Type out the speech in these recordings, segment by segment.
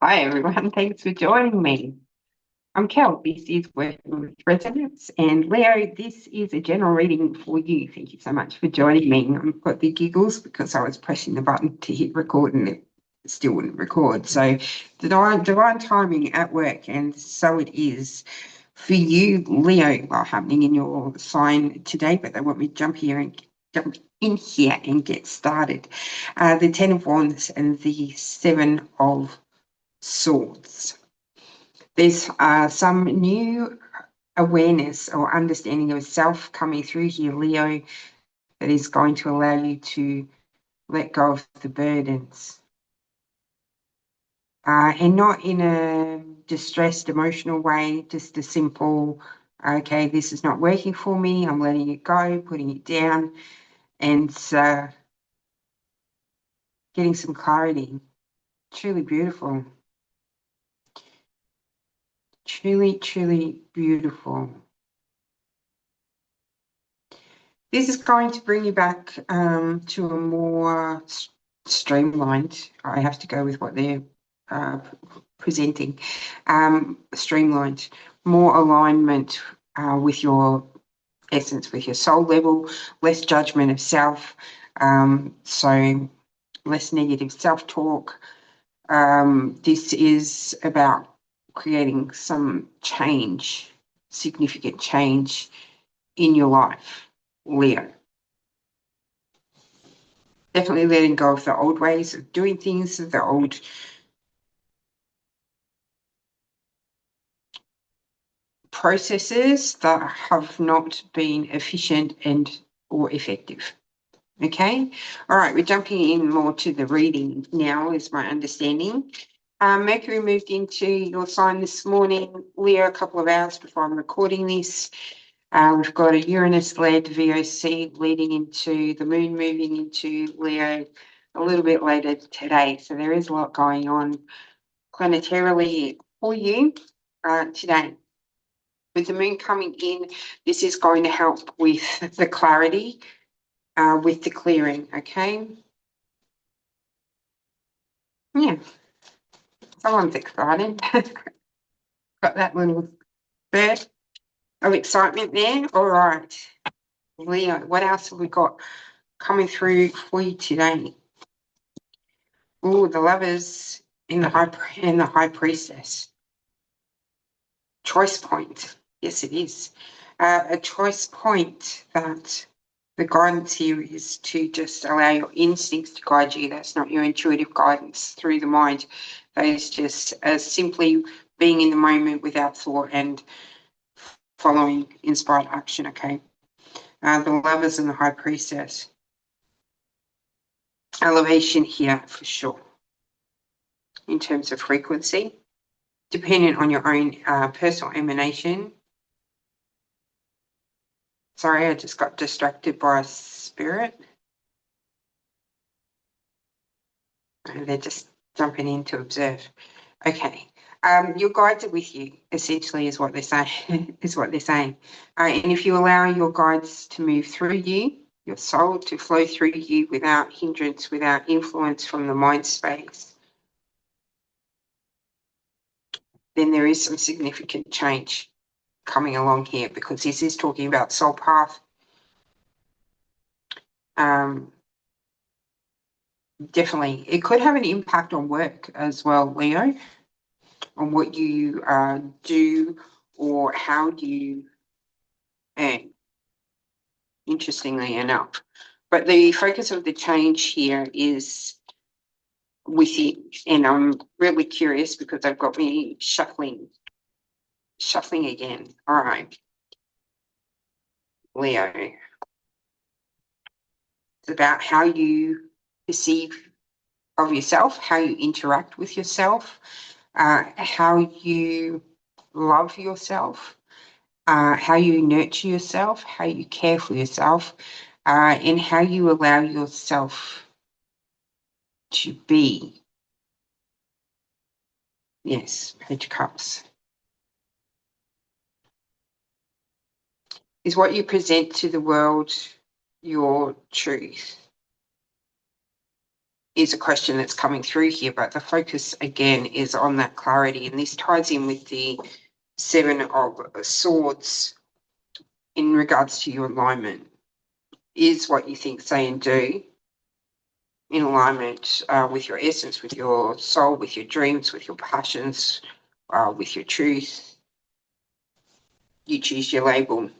Hi everyone, thanks for joining me. I'm Kel, this is Working with Resonance, and Leo, this is a general reading for you. Thank you so much for joining me. I've got the giggles because I was pressing the button to hit record and it still wouldn't record. So divine timing at work, and so it is for you, Leo, happening in your sign today, but they want me to jump in here and get started. The Ten of Wands and the Seven of Swords. There's some new awareness or understanding of self coming through here, Leo, that is going to allow you to let go of the burdens. And not in a distressed, emotional way, just a simple, okay, this is not working for me, I'm letting it go, putting it down, and getting some clarity. Truly beautiful. Truly, truly beautiful. This is going to bring you back to a more streamlined, I have to go with what they're presenting, streamlined, more alignment with your essence, with your soul level, less judgment of self, so less negative self-talk. This is about creating some change, significant change in your life, Leo. Definitely letting go of the old ways of doing things, the old processes that have not been efficient or effective. Okay, all right, we're jumping in more to the reading now, is my understanding. Mercury moved into your sign this morning, Leo, a couple of hours before I'm recording this. We've got a Uranus-led VOC leading into the moon moving into Leo a little bit later today. So there is a lot going on planetarily for you today. With the moon coming in, this is going to help with the clarity, with the clearing, okay? Yeah, someone's excited. Got that little burst of excitement there. All right, Leo, what else have we got coming through for you today? Oh, the Lovers in the High Priestess. Choice point. Yes, it is. A choice point that the guidance here is to just allow your instincts to guide you. That's not your intuitive guidance through the mind. That is just simply being in the moment without thought and following inspired action, okay? The Lovers and the High Priestess. Elevation here for sure in terms of frequency, dependent on your own personal emanation. Sorry, I just got distracted by a spirit. And they're just jumping in to observe. Okay. Your guides are with you, essentially, is what they're saying. And if you allow your guides to move through you, your soul to flow through you without hindrance, without influence from the mind space, then there is some significant change coming along here, because this is talking about soul path. Definitely. It could have an impact on work as well, Leo, on what you do or how you earn, interestingly enough. But the focus of the change here is within, and I'm really curious because they've got me shuffling again. All right, Leo. It's about how you perceive of yourself, how you interact with yourself, how you love yourself, how you nurture yourself, how you care for yourself, and how you allow yourself to be. Yes, Page of Cups. Is what you present to the world your truth? is a question that's coming through here, but the focus again is on that clarity. And this ties in with the Seven of Swords in regards to your alignment. Is what you think, say, and do in alignment with your essence, with your soul, with your dreams, with your passions, with your truth? You choose your label.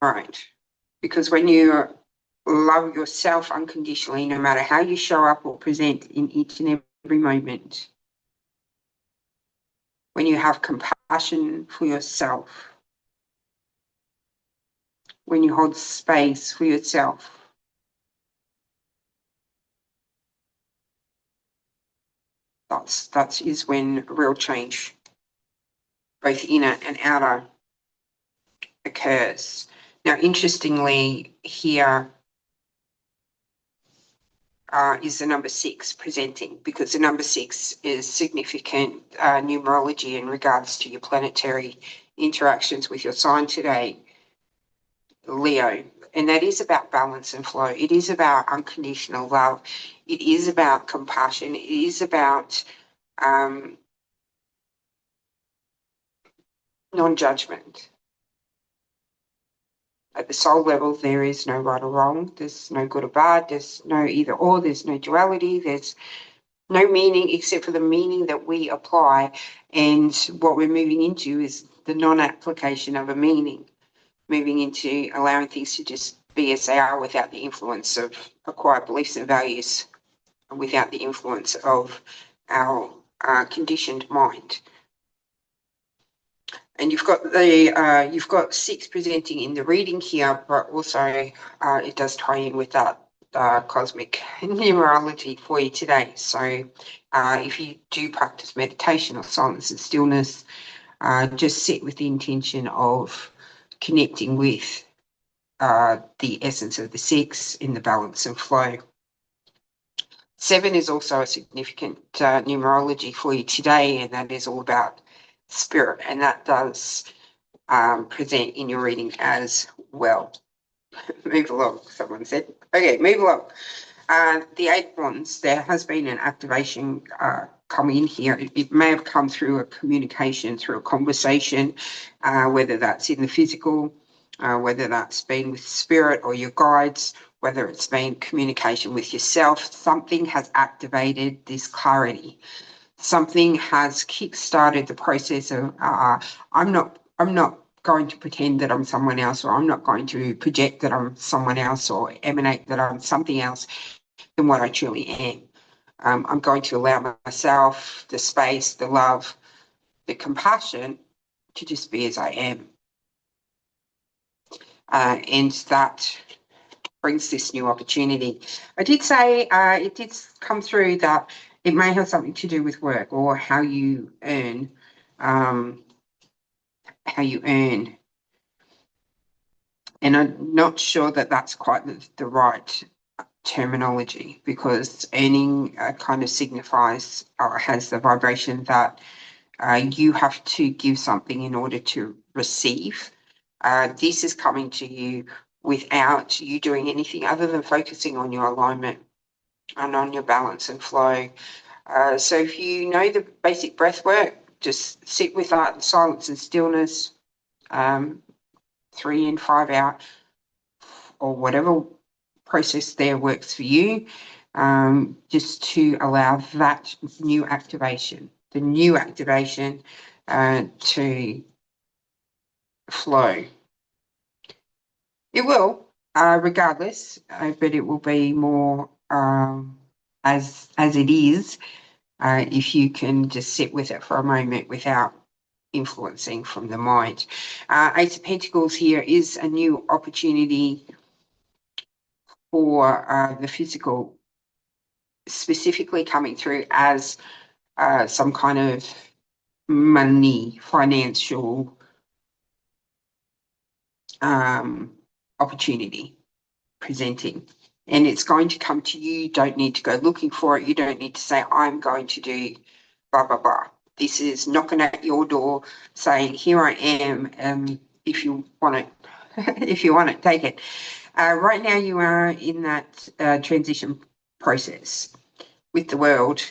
All right. Because when you love yourself unconditionally, no matter how you show up or present in each and every moment, when you have compassion for yourself, when you hold space for yourself, that is when real change, both inner and outer, occurs. Now, interestingly, here is the number 6 presenting, because the number 6 is significant numerology in regards to your planetary interactions with your sign today, Leo. And that is about balance and flow. It is about unconditional love. It is about compassion. It is about non-judgment. At the soul level, there is no right or wrong. There's no good or bad. There's no either or. There's no duality. There's no meaning except for the meaning that we apply. And what we're moving into is the non-application of a meaning, moving into allowing things to just be as they are without the influence of acquired beliefs and values, without the influence of our conditioned mind. And you've got 6 presenting in the reading here, but also it does tie in with that cosmic numerology for you today. So if you do practice meditation or silence and stillness, just sit with the intention of connecting with the essence of the 6 in the balance and flow. 7 is also a significant numerology for you today, and that is all about spirit, and that does present in your reading as well. Move along, someone said. Okay, move along. The 8 Wands, there has been an activation come in here. It may have come through a communication, through a conversation, whether that's in the physical, whether that's been with spirit or your guides, whether it's been communication with yourself. Something has activated this clarity. Something has kick-started the process of I'm not going to pretend that I'm someone else, or I'm not going to project that I'm someone else or emanate that I'm something else than what I truly am. I'm going to allow myself the space, the love, the compassion to just be as I am. And that brings this new opportunity. I did say it did come through that it may have something to do with work or how you earn, And I'm not sure that that's quite the right terminology, because earning kind of signifies or has the vibration that you have to give something in order to receive. This is coming to you without you doing anything other than focusing on your alignment and on your balance and flow. So if you know the basic breath work, just sit with that in silence and stillness, 3 in, 5 out, or whatever process there works for you, just to allow that new activation, to flow. It will, regardless, but it will be more as it is, if you can just sit with it for a moment without influencing from the mind. Ace of Pentacles here is a new opportunity for the physical, specifically coming through as some kind of money, financial opportunity presenting. And it's going to come to you. You don't need to go looking for it. You don't need to say, I'm going to do blah, blah, blah. This is knocking at your door saying, here I am. If you want it, take it. Right now you are in that transition process with the world.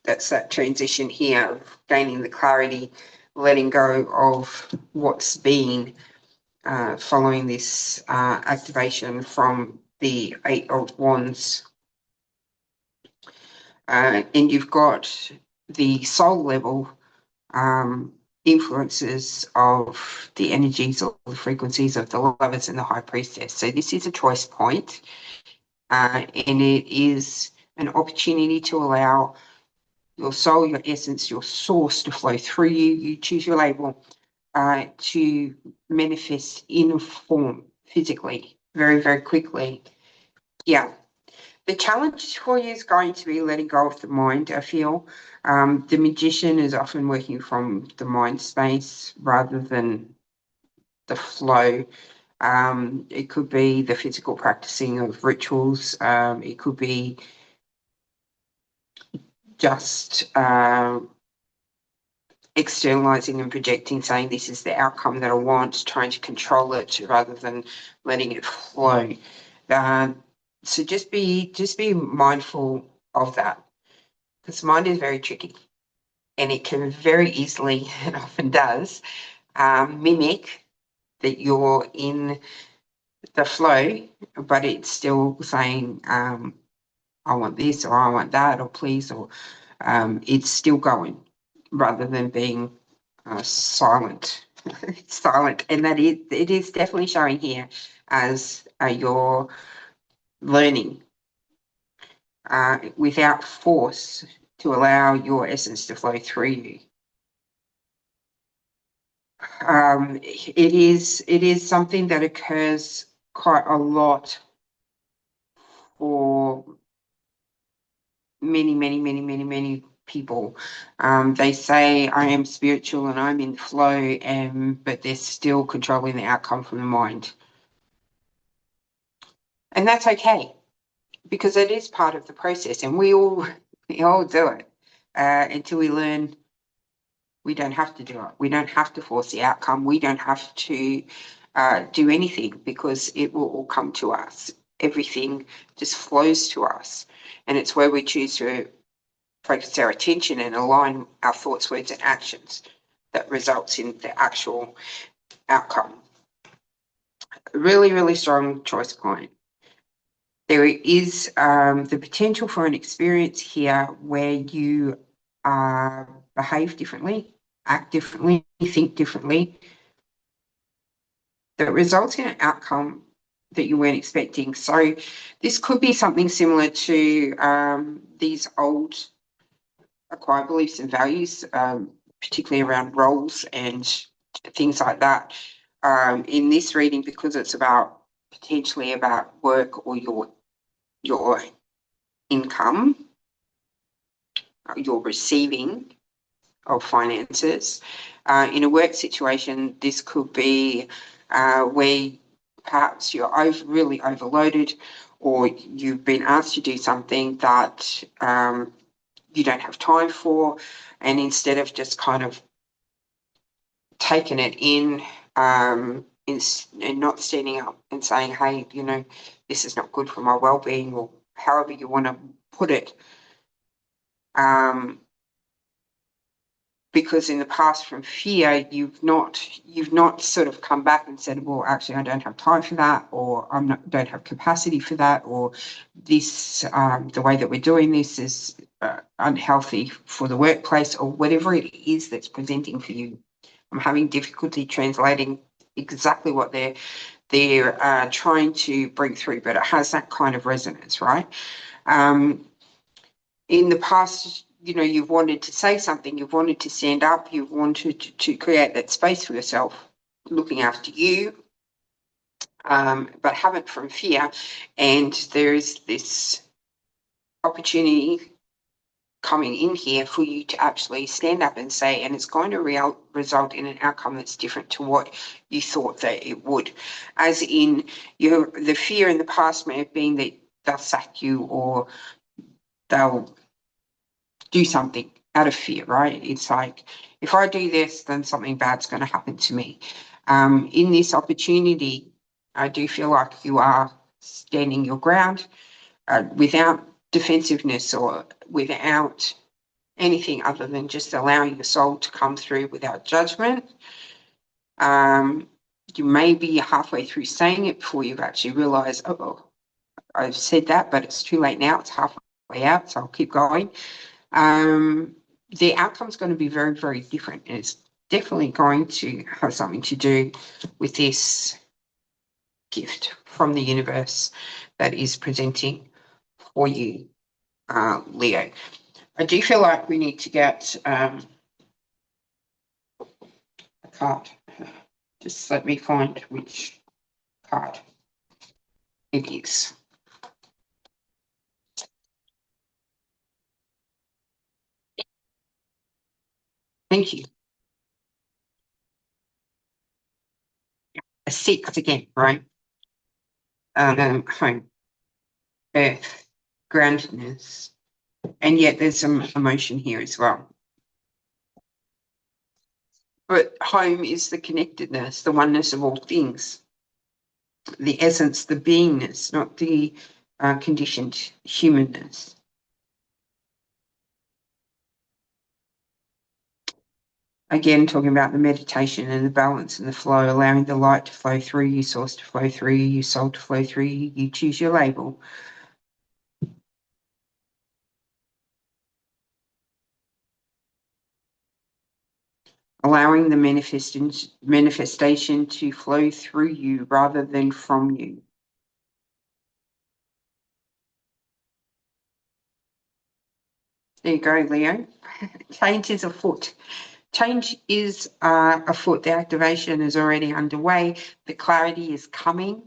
That's that transition here of gaining the clarity, letting go of what's been following this activation from the Eight of Wands. And you've got the soul level influences of the energies or the frequencies of the Lovers and the High Priestess. So this is a choice point, and it is an opportunity to allow your soul, your essence, your source to flow through you. You choose your label to manifest in form physically very, very quickly. Yeah. The challenge for you is going to be letting go of the mind, I feel. The magician is often working from the mind space rather than the flow. It could be the physical practicing of rituals. It could be just externalizing and projecting, saying this is the outcome that I want, trying to control it rather than letting it flow. So just be mindful of that, because mind is very tricky and it can very easily, and often does, mimic that you're in the flow, but it's still saying, I want this or I want that or please, or it's still going rather than being silent. Silent, and it is definitely showing here as you're learning without force to allow your essence to flow through you. It is something that occurs quite a lot for many people. They say I am spiritual and I'm in flow, but they're still controlling the outcome from the mind. And that's okay, because it is part of the process, and we all do it until we learn we don't have to do it. We don't have to force the outcome. We don't have to do anything, because it will all come to us. Everything just flows to us, and it's where we choose to focus our attention and align our thoughts, words, and actions that results in the actual outcome. Really, really strong choice point. There is the potential for an experience here where you behave differently, act differently, think differently, that results in an outcome that you weren't expecting. So this could be something similar to these old acquired beliefs and values, particularly around roles and things like that. In this reading, because it's potentially about work or your income, your receiving of finances. In a work situation, this could be where perhaps you're really overloaded, or you've been asked to do something that you don't have time for, and instead of just kind of taking it in and not standing up and saying, hey, this is not good for my well-being, or however you want to put it, because in the past, from fear, you've not sort of come back and said, well, actually, I don't have time for that, or don't have capacity for that, or this the way that we're doing this is unhealthy for the workplace, or whatever it is that's presenting for you. I'm having difficulty translating exactly what they're trying to bring through, but it has that kind of resonance, right? In the past, you've wanted to say something, you've wanted to stand up, you've wanted to create that space for yourself, looking after you, but haven't from fear. And there is this opportunity coming in here for you to actually stand up and say, and it's going to result in an outcome that's different to what you thought that it would. As in, the fear in the past may have been that they'll sack you, or they'll do something out of fear, right? It's like, if I do this, then something bad's going to happen to me. In this opportunity, I do feel like you are standing your ground without defensiveness or without anything other than just allowing your soul to come through without judgment. You may be halfway through saying it before you've actually realised, oh, I've said that, but it's too late now. It's halfway out, so I'll keep going. The outcome's going to be very, very different. And it's definitely going to have something to do with this gift from the universe that is presenting for you, Leo. I do feel like we need to get a card. Just let me find which card it is. Thank you. A 6 again, right? Home, earth, groundedness, and yet there's some emotion here as well. But home is the connectedness, the oneness of all things, the essence, the beingness, not the conditioned humanness. Again, talking about the meditation and the balance and the flow, allowing the light to flow through you, source to flow through you, soul to flow through you. You choose your label. Allowing the manifestation to flow through you rather than from you. There you go, Leo. Change is afoot. Change is afoot. The activation is already underway. The clarity is coming.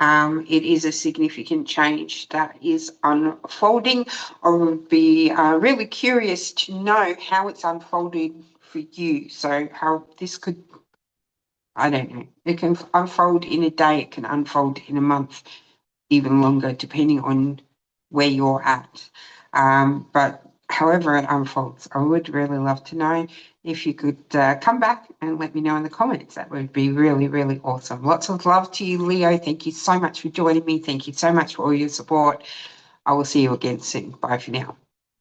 It is a significant change that is unfolding. I would be really curious to know how it's unfolded for you. So how this could, I don't know, it can unfold in a day, it can unfold in a month, even longer, depending on where you're at. But however it unfolds, I would really love to know if you could come back and let me know in the comments. That would be really, really awesome. Lots of love to you, Leo. Thank you so much for joining me. Thank you so much for all your support. I will see you again soon. Bye for now.